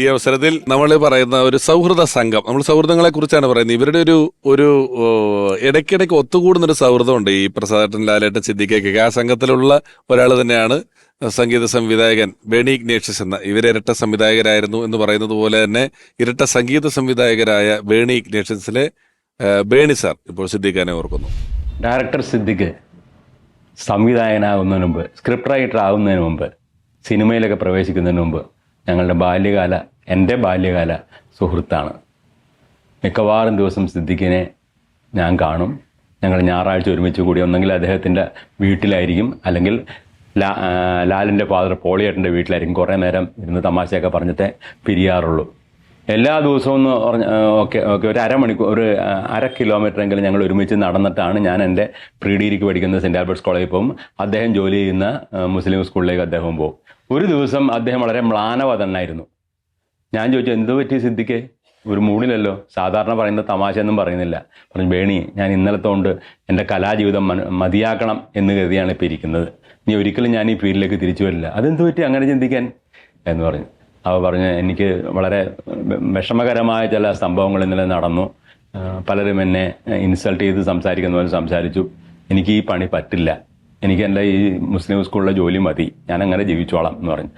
ഈ അവസരത്തിൽ നമ്മൾ പറയുന്ന ഒരു സൗഹൃദ സംഘം, നമ്മൾ സൗഹൃദങ്ങളെ കുറിച്ചാണ് പറയുന്നത്. ഇവരുടെ ഒരു ഇടയ്ക്കിടയ്ക്ക് ഒത്തുകൂടുന്നൊരു സൗഹൃദമുണ്ട് ഈ പ്രസാദേട്ടൻ, ലാലേട്ടൻ, സിദ്ദിഖൊക്കെ. ആ സംഘത്തിലുള്ള ഒരാൾ തന്നെയാണ് സംഗീത സംവിധായകൻ ബേണി ഇഗ്നേഷ്യസ് എന്ന. ഇവർ ഇരട്ട സംവിധായകരായിരുന്നു എന്ന് പറയുന്നത് പോലെ തന്നെ ഇരട്ട സംഗീത സംവിധായകരായ ബേണി ഇഗ്നേഷ്യസിലെ ബേണി സാർ ഇപ്പോൾ സിദ്ദിഖാനെ ഓർക്കുന്നു. ഡയറക്ടർ സിദ്ദിഖ് സംവിധായകനാകുന്നതിന് മുമ്പ്, സ്ക്രിപ്റ്റ് റൈറ്റർ ആകുന്നതിന് മുമ്പ്, സിനിമയിലൊക്കെ പ്രവേശിക്കുന്നതിന് മുമ്പ് എൻ്റെ ബാല്യകാല സുഹൃത്താണ്. മിക്കവാറും ദിവസം സിദ്ദിഖിനെ ഞാൻ കാണും. ഞങ്ങൾ ഞായറാഴ്ച ഒരുമിച്ച് കൂടി ഒന്നെങ്കിൽ അദ്ദേഹത്തിൻ്റെ വീട്ടിലായിരിക്കും, അല്ലെങ്കിൽ ലാലിൻ്റെ ഫാദർ പോളിയേട്ടൻ്റെ വീട്ടിലായിരിക്കും. കുറേ നേരം ഇരുന്ന് തമാശയൊക്കെ പറഞ്ഞിട്ടേ പിരിയാറുള്ളൂ. എല്ലാ ദിവസവും എന്ന് പറഞ്ഞ ഓക്കെ ഒരു അര കിലോമീറ്ററെങ്കിലും ഞങ്ങൾ ഒരുമിച്ച് നടന്നിട്ടാണ് ഞാൻ എൻ്റെ പ്രീ ഡിഗ്രിക്ക് പഠിക്കുന്ന സെൻറ്റ് ആൽബർട്ട്സ് കോളേജിൽ പോകും. അദ്ദേഹം ജോലി ചെയ്യുന്ന മുസ്ലിം സ്കൂളിലേക്ക് അദ്ദേഹം പോകും. ഒരു ദിവസം അദ്ദേഹം വളരെ മ്ലാനവതനായിരുന്നു. ഞാൻ ചോദിച്ചു, എന്ത് പറ്റി സിദ്ദിഖേ, ഒരു മൂഡിലല്ലോ, സാധാരണ പറയുന്ന തമാശയൊന്നും പറയുന്നില്ല. പറഞ്ഞു, ബേണി, ഞാൻ ഇന്നലത്തെ കൊണ്ട് എൻ്റെ കലാജീവിതം മതിയാക്കണം എന്ന് കരുതിയാണ് ഇപ്പോൾ ഇരിക്കുന്നത്. ഇനി ഒരിക്കലും ഞാൻ ഈ ഫീൽഡിലേക്ക് തിരിച്ചു വരില്ല. അതെന്ത് പറ്റി അങ്ങനെ ചിന്തിക്കാൻ എന്ന് പറഞ്ഞു. അവ പറഞ്ഞ്, എനിക്ക് വളരെ വിഷമകരമായ ചില സംഭവങ്ങൾ ഇന്നലെ നടന്നു. പലരും എന്നെ ഇൻസൾട്ട് ചെയ്ത് സംസാരിക്കുന്ന പോലെ സംസാരിച്ചു. എനിക്ക് ഈ പണി പറ്റില്ല, എനിക്ക് എൻ്റെ ഈ മുസ്ലിം സ്കൂളിലെ ജോലി മതി, ഞാൻ അങ്ങനെ ജീവിച്ചോളാം എന്ന് പറഞ്ഞു.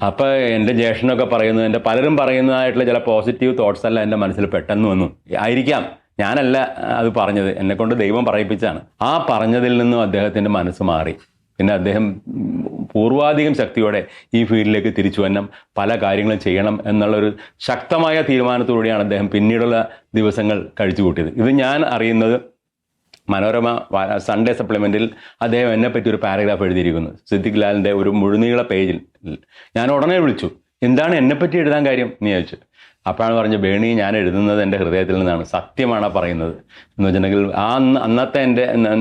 അപ്പോൾ എൻ്റെ ജ്യേഷ്ഠനൊക്കെ പറയുന്നത്, എൻ്റെ പലരും പറയുന്നതായിട്ടുള്ള ചില പോസിറ്റീവ് തോട്ട്സ് എല്ലാം എൻ്റെ മനസ്സിൽ പെട്ടെന്ന് വന്നു. ആയിരിക്കാം, ഞാനല്ല അത് പറഞ്ഞത്, എന്നെക്കൊണ്ട് ദൈവം പറയിപ്പിച്ചാണ്. ആ പറഞ്ഞതിൽ നിന്നും അദ്ദേഹത്തിൻ്റെ മനസ്സ് മാറി. പിന്നെ അദ്ദേഹം പൂർവാധികം ശക്തിയോടെ ഈ ഫീൽഡിലേക്ക് തിരിച്ചു വരണം, പല കാര്യങ്ങളും ചെയ്യണം എന്നുള്ളൊരു ശക്തമായ തീരുമാനത്തോടെയാണ് അദ്ദേഹം പിന്നീടുള്ള ദിവസങ്ങൾ കഴിച്ചു കൂട്ടിയത്. ഇത് ഞാൻ അറിയുന്നത് മനോരമ സൺഡേ സപ്ലിമെൻറ്റിൽ അദ്ദേഹം എന്നെപ്പറ്റി ഒരു പാരഗ്രാഫ് എഴുതിയിരിക്കുന്നു, സിദ്ദിഖ് ലാലിൻ്റെ ഒരു മുഴുനീള പേജിൽ. ഞാൻ ഉടനെ വിളിച്ചു, എന്താണ് എന്നെപ്പറ്റി എഴുതാൻ കാര്യം എന്ന് ചോദിച്ചു. അപ്പോഴാണ് പറഞ്ഞത്, ബേണി, ഞാൻ എഴുതുന്നത് എൻ്റെ ഹൃദയത്തിൽ നിന്നാണ്, സത്യമാണ് പറയുന്നത് എന്ന് വെച്ചിട്ടുണ്ടെങ്കിൽ അന്നത്തെ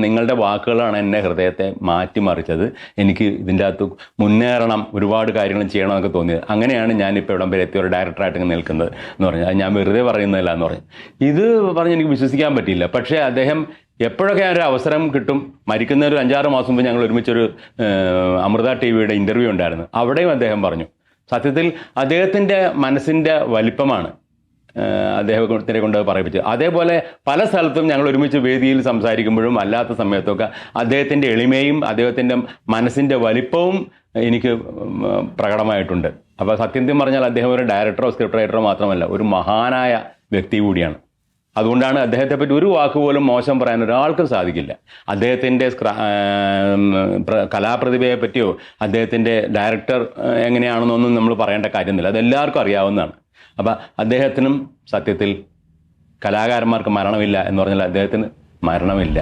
നിങ്ങളുടെ വാക്കുകളാണ് എൻ്റെ ഹൃദയത്തെ മാറ്റിമറിച്ചത്. എനിക്ക് ഇതിൻ്റെ അകത്ത് മുന്നേറണം, ഒരുപാട് കാര്യങ്ങൾ ചെയ്യണമെന്നൊക്കെ തോന്നിയത്. അങ്ങനെയാണ് ഞാനിപ്പോൾ ഇവിടം വരെ എത്തിയ ഒരു ഡയറക്ടറായിട്ട് നിൽക്കുന്നത് എന്ന് പറഞ്ഞു. അത് ഞാൻ വെറുതെ പറയുന്നതല്ല എന്ന് പറഞ്ഞു. ഇത് പറഞ്ഞ് എനിക്ക് വിശ്വസിക്കാൻ പറ്റിയില്ല. പക്ഷേ അദ്ദേഹം എപ്പോഴൊക്കെ ഒരു അവസരം കിട്ടും, മരിക്കുന്ന ഒരു 5-6 മാസം മുമ്പ് ഞങ്ങൾ ഒരുമിച്ചൊരു അമൃത TV ഇൻ്റർവ്യൂ ഉണ്ടായിരുന്നു. അവിടെയും അദ്ദേഹം പറഞ്ഞു, സത്യത്തിൽ അദ്ദേഹത്തിൻ്റെ മനസ്സിൻ്റെ വലിപ്പമാണ് അദ്ദേഹത്തിനെ കൊണ്ട് പറയിപ്പിച്ചത്. അതേപോലെ പല സ്ഥലത്തും ഞങ്ങൾ ഒരുമിച്ച് വേദിയിൽ സംസാരിക്കുമ്പോഴും അല്ലാത്ത സമയത്തൊക്കെ അദ്ദേഹത്തിൻ്റെ എളിമയും അദ്ദേഹത്തിൻ്റെ മനസ്സിൻ്റെ വലിപ്പവും എനിക്ക് പ്രകടമായിട്ടുണ്ട്. അപ്പോൾ സത്യം പറഞ്ഞാൽ അദ്ദേഹം ഒരു ഡയറക്ടറോ സ്ക്രിപ്റ്റ് റൈറ്ററോ മാത്രമല്ല, ഒരു മഹാനായ വ്യക്തി കൂടിയാണ്. അതുകൊണ്ടാണ് അദ്ദേഹത്തെ പറ്റി ഒരു വാക്കുപോലും മോശം പറയാൻ ഒരാൾക്കും സാധിക്കില്ല. അദ്ദേഹത്തിൻ്റെ കലാപ്രതിഭയെ പറ്റിയോ അദ്ദേഹത്തിൻ്റെ ഡയറക്ടർ എങ്ങനെയാണെന്നൊന്നും നമ്മൾ പറയേണ്ട കാര്യമൊന്നുമില്ല, അതെല്ലാവർക്കും അറിയാവുന്നതാണ്. അപ്പം അദ്ദേഹത്തിനും സത്യത്തിൽ കലാകാരന്മാർക്ക് മരണമില്ല എന്ന് പറഞ്ഞാൽ അദ്ദേഹത്തിന് മരണമില്ല.